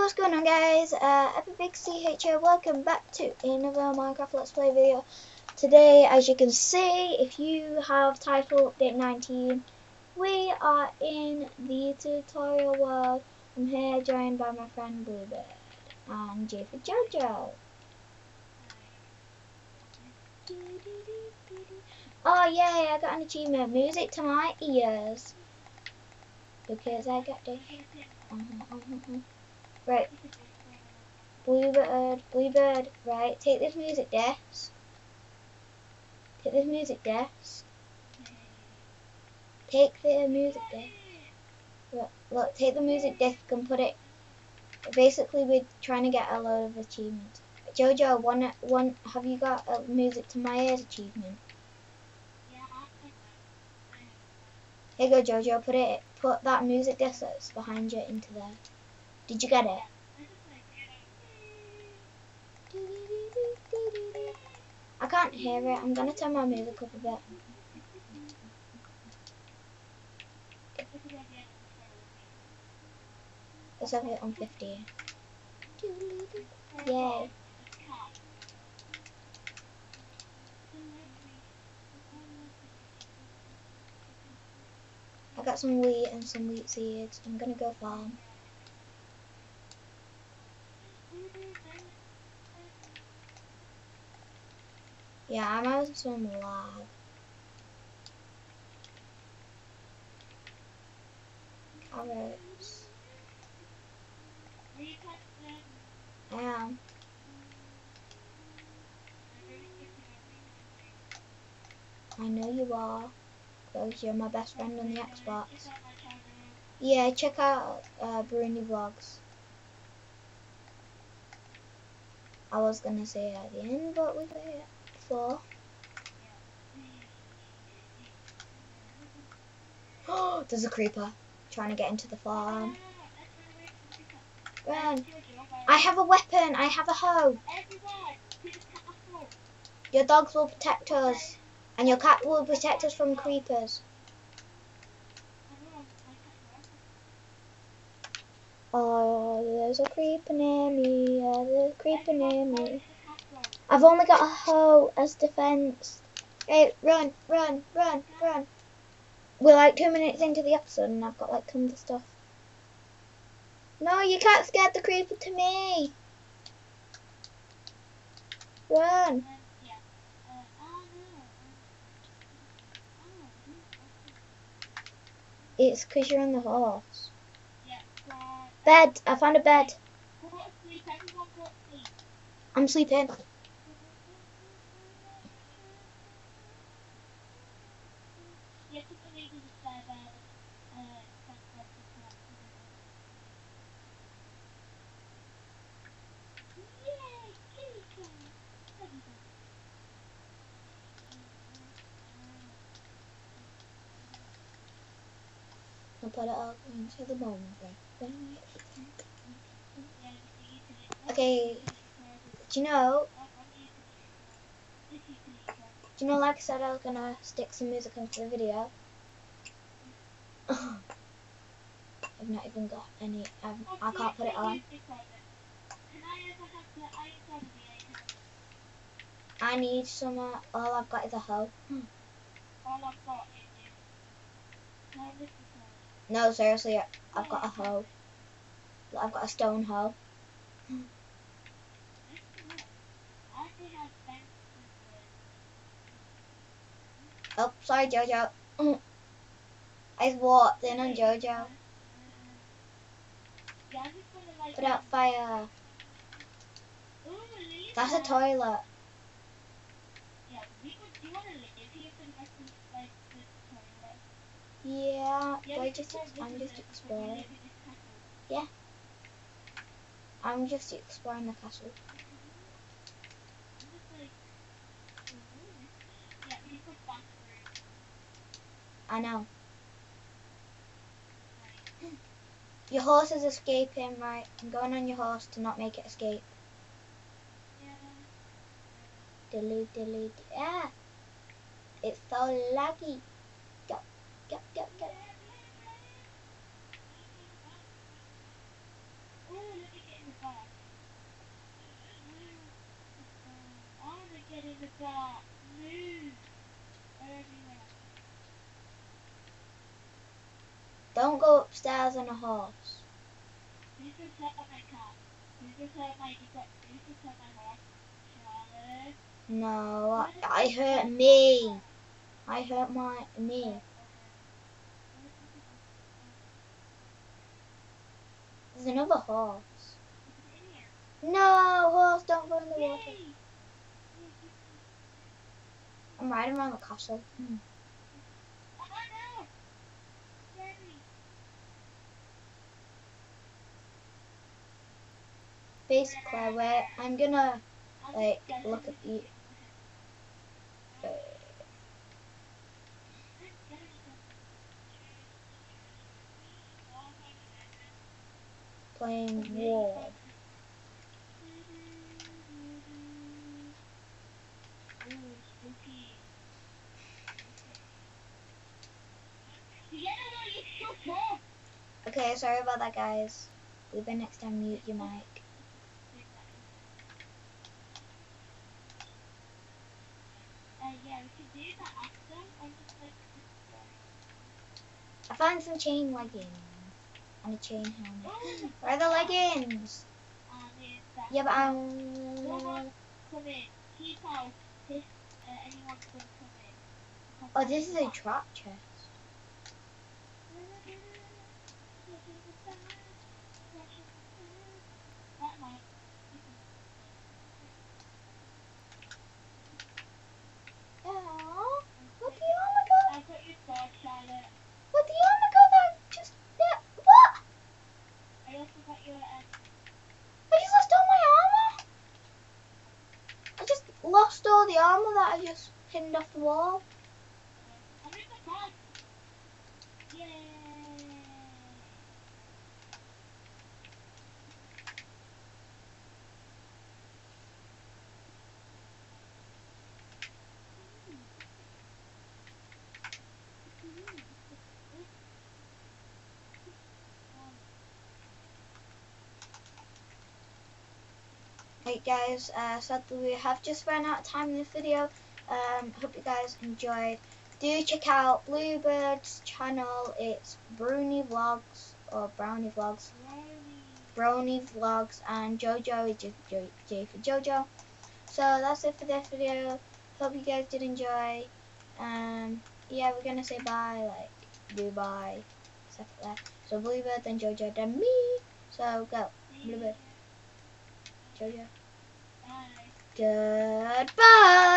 what's going on, guys? Epic Big CH here. Welcome back to another Minecraft Let's Play video. Today, as you can see, if you have title update 19, we are in the tutorial world. I'm here joined by my friend Bluebird and J for Jojo. Oh yay, I got an achievement. Music to my ears. Because I got this. Right. Bluebird, right, take this music disc. Take this music disc. Take the music disc. Look, take the music disc and put it. Basically, we're trying to get a load of achievements. Jojo, have you got a music to my ears achievement? Here you go, Jojo, put that music disc that's behind you into there. Did you get it? I can't hear it. I'm gonna turn my music up a bit. Let's have it on 50. Yay. I got some wheat and some wheat seeds. I'm gonna go farm. Yeah, I'm having some lag. Carrots. I am. I know you are, because you're my best friend on the Xbox. Yeah, check out Bronie vlogs. I was gonna say it at the end, but we say it before. Oh, there's a creeper trying to get into the farm. Run! I have a weapon. I have a hoe. Your dogs will protect us, and your cat will protect us from creepers. Oh, there's a creeper near me. Yeah, there's a creeper near me. I've only got a hoe as defense. Hey, run, run, run, run. We're like 2 minutes into the episode and I've got like tons of stuff. No, you can't scare the creeper to me. Run. It's because you're on the horse. Bed. I found a bed. I'm sleeping. I'll put it up into the bone. Okay. Do you know, like I said, I was gonna stick some music into the video. I've not even got any. I can't put it on. I need some. All I've got is a hoe. No, seriously, I've got a hoe. I've got a stone hoe. Oh, sorry, Jojo. I walked in on Jojo. Put out fire. That's a toilet. Yeah, I'm just exploring. Yeah. I'm just exploring the castle. I know. Your horse is escaping, right? I'm going on your horse to not make it escape. Dilly. Ah! It's so laggy. Go. Don't go upstairs on a horse. No, I hurt me. I hurt my knee. There's another horse. No, horse, don't go in the water. I'm riding around the castle. Basically, where I'm gonna like look at the playing war. Okay, sorry about that, guys. Maybe next time mute your mic. I found some chain leggings and a chain helmet. Where are the leggings? Yeah, but oh, this is a trap chest. Oh, what the armor got? What the armor got that just what? I just lost all my armor. I just lost all the armor that I just pinned off the wall. Hey guys, sadly we have just run out of time in this video. Hope you guys enjoyed. Do check out Bluebird's channel. It's Bronie Vlogs or Brownie Vlogs. Bronie Vlogs, and Jojo is just J for Jojo. So that's it for this video. Hope you guys did enjoy. Yeah, we're gonna say bye, like do bye, stuff like that. So Bluebird, then Jojo, then me. So go, Bluebird, Jojo. Goodbye.